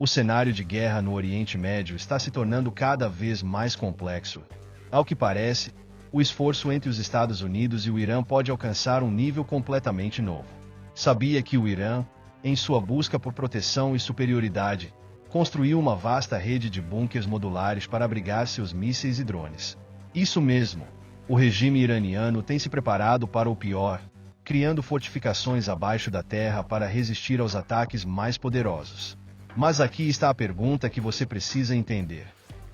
O cenário de guerra no Oriente Médio está se tornando cada vez mais complexo. Ao que parece, o esforço entre os Estados Unidos e o Irã pode alcançar um nível completamente novo. Sabia que o Irã, em sua busca por proteção e superioridade, construiu uma vasta rede de bunkers modulares para abrigar seus mísseis e drones. Isso mesmo, o regime iraniano tem se preparado para o pior, criando fortificações abaixo da terra para resistir aos ataques mais poderosos. Mas aqui está a pergunta que você precisa entender: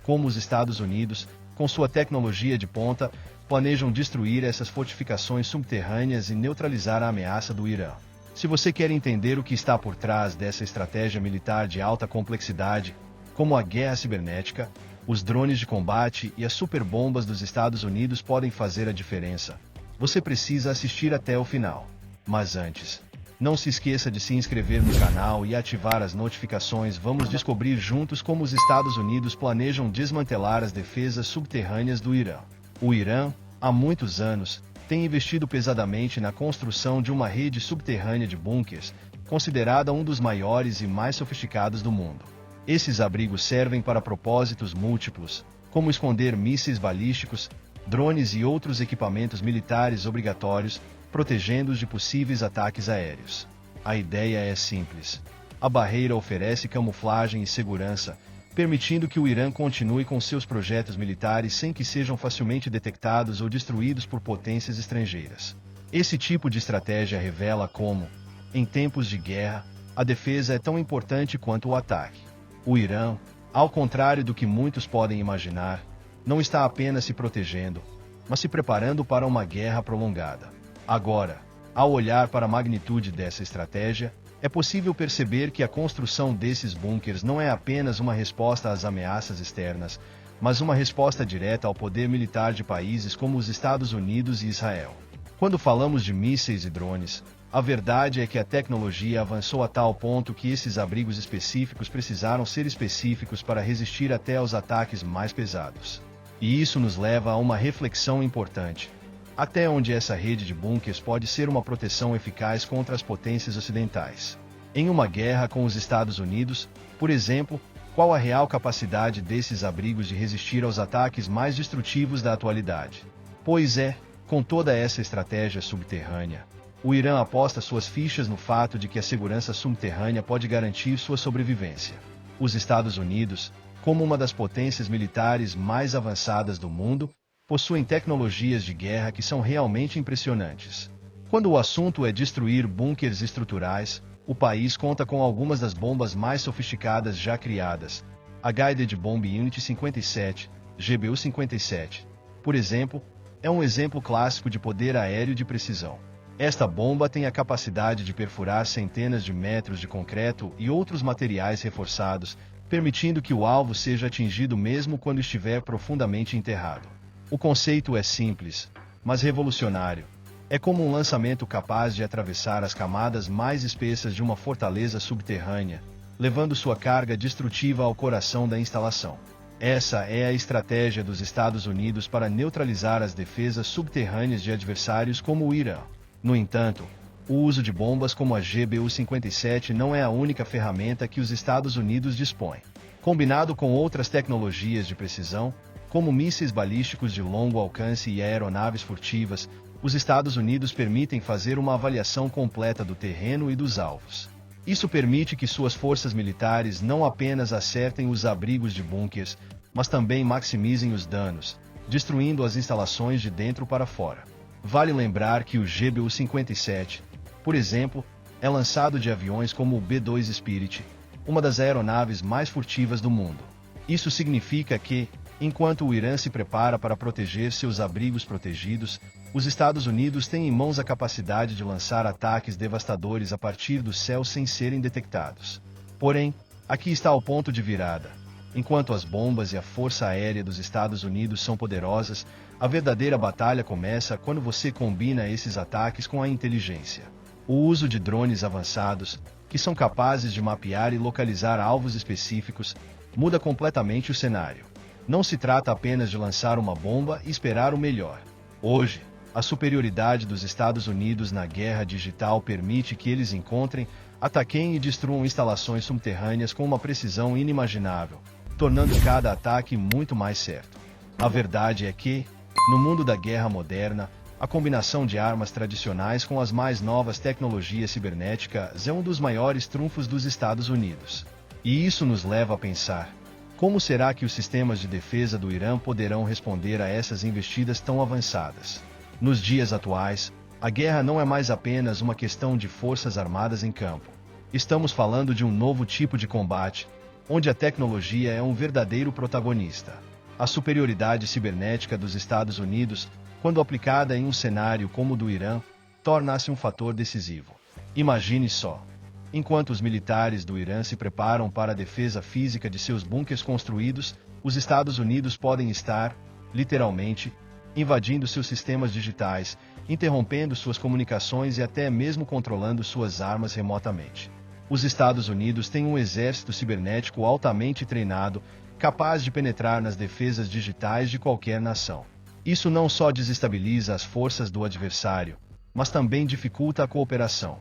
como os Estados Unidos, com sua tecnologia de ponta, planejam destruir essas fortificações subterrâneas e neutralizar a ameaça do Irã? Se você quer entender o que está por trás dessa estratégia militar de alta complexidade, como a guerra cibernética, os drones de combate e as superbombas dos Estados Unidos podem fazer a diferença, você precisa assistir até o final. Mas antes, não se esqueça de se inscrever no canal e ativar as notificações. Vamos descobrir juntos como os Estados Unidos planejam desmantelar as defesas subterrâneas do Irã. O Irã, há muitos anos, tem investido pesadamente na construção de uma rede subterrânea de bunkers, considerada um dos maiores e mais sofisticados do mundo. Esses abrigos servem para propósitos múltiplos, como esconder mísseis balísticos, drones e outros equipamentos militares obrigatórios, protegendo-os de possíveis ataques aéreos. A ideia é simples. A barreira oferece camuflagem e segurança, permitindo que o Irã continue com seus projetos militares sem que sejam facilmente detectados ou destruídos por potências estrangeiras. Esse tipo de estratégia revela como, em tempos de guerra, a defesa é tão importante quanto o ataque. O Irã, ao contrário do que muitos podem imaginar, não está apenas se protegendo, mas se preparando para uma guerra prolongada. Agora, ao olhar para a magnitude dessa estratégia, é possível perceber que a construção desses bunkers não é apenas uma resposta às ameaças externas, mas uma resposta direta ao poder militar de países como os Estados Unidos e Israel. Quando falamos de mísseis e drones, a verdade é que a tecnologia avançou a tal ponto que esses abrigos específicos precisaram ser específicos para resistir até aos ataques mais pesados. E isso nos leva a uma reflexão importante: até onde essa rede de bunkers pode ser uma proteção eficaz contra as potências ocidentais? Em uma guerra com os Estados Unidos, por exemplo, qual a real capacidade desses abrigos de resistir aos ataques mais destrutivos da atualidade? Pois é, com toda essa estratégia subterrânea, o Irã aposta suas fichas no fato de que a segurança subterrânea pode garantir sua sobrevivência. Os Estados Unidos, como uma das potências militares mais avançadas do mundo, possuem tecnologias de guerra que são realmente impressionantes. Quando o assunto é destruir bunkers estruturais, o país conta com algumas das bombas mais sofisticadas já criadas. A Guided Bomb Unit 57, GBU-57, por exemplo, é um exemplo clássico de poder aéreo de precisão. Esta bomba tem a capacidade de perfurar centenas de metros de concreto e outros materiais reforçados, permitindo que o alvo seja atingido mesmo quando estiver profundamente enterrado. O conceito é simples, mas revolucionário. É como um lançamento capaz de atravessar as camadas mais espessas de uma fortaleza subterrânea, levando sua carga destrutiva ao coração da instalação. Essa é a estratégia dos Estados Unidos para neutralizar as defesas subterrâneas de adversários como o Irã. No entanto, o uso de bombas como a GBU-57 não é a única ferramenta que os Estados Unidos dispõem. Combinado com outras tecnologias de precisão, como mísseis balísticos de longo alcance e aeronaves furtivas, os Estados Unidos permitem fazer uma avaliação completa do terreno e dos alvos. Isso permite que suas forças militares não apenas acertem os abrigos de bunkers, mas também maximizem os danos, destruindo as instalações de dentro para fora. Vale lembrar que o GBU-57, por exemplo, é lançado de aviões como o B-2 Spirit, uma das aeronaves mais furtivas do mundo. Isso significa que, enquanto o Irã se prepara para proteger seus abrigos protegidos, os Estados Unidos têm em mãos a capacidade de lançar ataques devastadores a partir do céu sem serem detectados. Porém, aqui está o ponto de virada. Enquanto as bombas e a força aérea dos Estados Unidos são poderosas, a verdadeira batalha começa quando você combina esses ataques com a inteligência. O uso de drones avançados, que são capazes de mapear e localizar alvos específicos, muda completamente o cenário. Não se trata apenas de lançar uma bomba e esperar o melhor. Hoje, a superioridade dos Estados Unidos na guerra digital permite que eles encontrem, ataquem e destruam instalações subterrâneas com uma precisão inimaginável, tornando cada ataque muito mais certo. A verdade é que, no mundo da guerra moderna, a combinação de armas tradicionais com as mais novas tecnologias cibernéticas é um dos maiores trunfos dos Estados Unidos. E isso nos leva a pensar: como será que os sistemas de defesa do Irã poderão responder a essas investidas tão avançadas? Nos dias atuais, a guerra não é mais apenas uma questão de forças armadas em campo. Estamos falando de um novo tipo de combate, onde a tecnologia é um verdadeiro protagonista. A superioridade cibernética dos Estados Unidos, quando aplicada em um cenário como o do Irã, torna-se um fator decisivo. Imagine só. Enquanto os militares do Irã se preparam para a defesa física de seus bunkers construídos, os Estados Unidos podem estar, literalmente, invadindo seus sistemas digitais, interrompendo suas comunicações e até mesmo controlando suas armas remotamente. Os Estados Unidos têm um exército cibernético altamente treinado, capaz de penetrar nas defesas digitais de qualquer nação. Isso não só desestabiliza as forças do adversário, mas também dificulta a cooperação.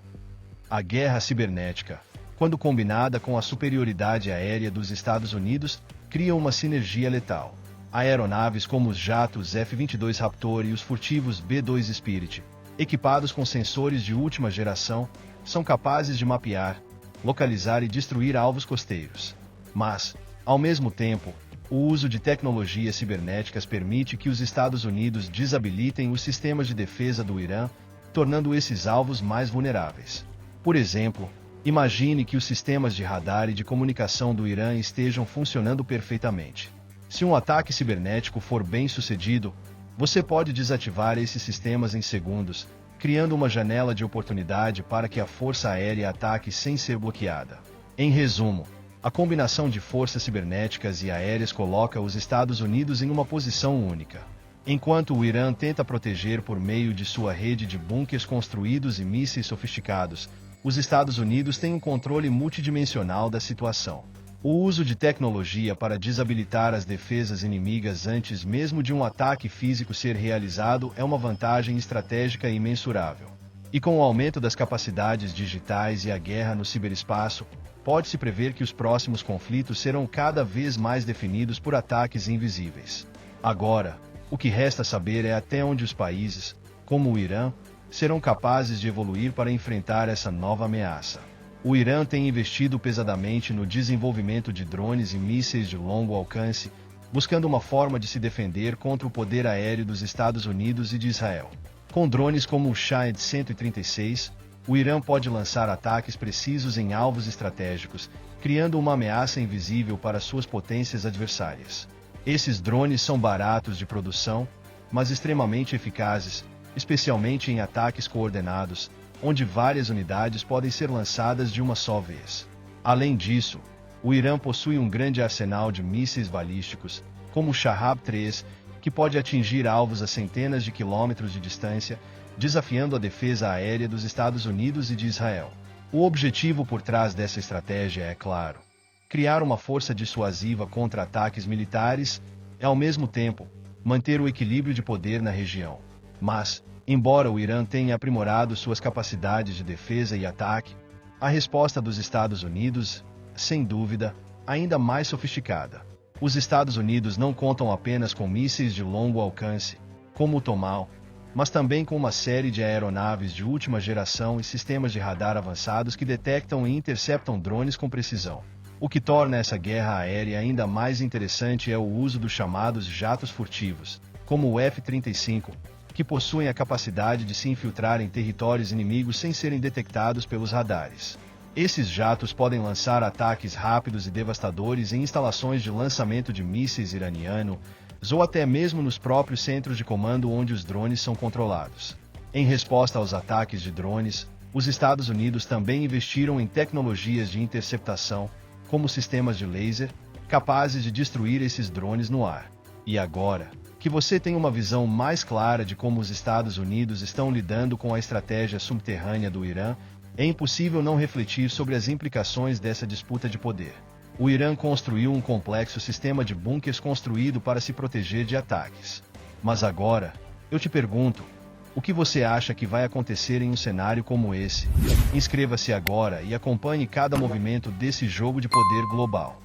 A guerra cibernética, quando combinada com a superioridade aérea dos Estados Unidos, cria uma sinergia letal. Aeronaves como os jatos F-22 Raptor e os furtivos B-2 Spirit, equipados com sensores de última geração, são capazes de mapear, localizar e destruir alvos costeiros. Mas, ao mesmo tempo, o uso de tecnologias cibernéticas permite que os Estados Unidos desabilitem os sistemas de defesa do Irã, tornando esses alvos mais vulneráveis. Por exemplo, imagine que os sistemas de radar e de comunicação do Irã estejam funcionando perfeitamente. Se um ataque cibernético for bem sucedido, você pode desativar esses sistemas em segundos, criando uma janela de oportunidade para que a força aérea ataque sem ser bloqueada. Em resumo, a combinação de forças cibernéticas e aéreas coloca os Estados Unidos em uma posição única. Enquanto o Irã tenta proteger por meio de sua rede de bunkers construídos e mísseis sofisticados, os Estados Unidos têm um controle multidimensional da situação. O uso de tecnologia para desabilitar as defesas inimigas antes mesmo de um ataque físico ser realizado é uma vantagem estratégica imensurável. E com o aumento das capacidades digitais e a guerra no ciberespaço, pode-se prever que os próximos conflitos serão cada vez mais definidos por ataques invisíveis. Agora, o que resta saber é até onde os países, como o Irã, serão capazes de evoluir para enfrentar essa nova ameaça. O Irã tem investido pesadamente no desenvolvimento de drones e mísseis de longo alcance, buscando uma forma de se defender contra o poder aéreo dos Estados Unidos e de Israel. Com drones como o Shahed 136, o Irã pode lançar ataques precisos em alvos estratégicos, criando uma ameaça invisível para suas potências adversárias. Esses drones são baratos de produção, mas extremamente eficazes, especialmente em ataques coordenados, onde várias unidades podem ser lançadas de uma só vez. Além disso, o Irã possui um grande arsenal de mísseis balísticos, como o Shahab-3, que pode atingir alvos a centenas de quilômetros de distância, desafiando a defesa aérea dos Estados Unidos e de Israel. O objetivo por trás dessa estratégia é claro: criar uma força dissuasiva contra ataques militares e, ao mesmo tempo, manter o equilíbrio de poder na região. Mas, embora o Irã tenha aprimorado suas capacidades de defesa e ataque, a resposta dos Estados Unidos, sem dúvida, ainda mais sofisticada. Os Estados Unidos não contam apenas com mísseis de longo alcance, como o Tomahawk, mas também com uma série de aeronaves de última geração e sistemas de radar avançados que detectam e interceptam drones com precisão. O que torna essa guerra aérea ainda mais interessante é o uso dos chamados jatos furtivos, como o F-35, que possuem a capacidade de se infiltrar em territórios inimigos sem serem detectados pelos radares. Esses jatos podem lançar ataques rápidos e devastadores em instalações de lançamento de mísseis iranianos, ou até mesmo nos próprios centros de comando onde os drones são controlados. Em resposta aos ataques de drones, os Estados Unidos também investiram em tecnologias de interceptação, como sistemas de laser, capazes de destruir esses drones no ar. E agora, que você tem uma visão mais clara de como os Estados Unidos estão lidando com a estratégia subterrânea do Irã, é impossível não refletir sobre as implicações dessa disputa de poder. O Irã construiu um complexo sistema de bunkers construído para se proteger de ataques. Mas agora, eu te pergunto, O que você acha que vai acontecer em um cenário como esse? Inscreva-se agora e acompanhe cada movimento desse jogo de poder global.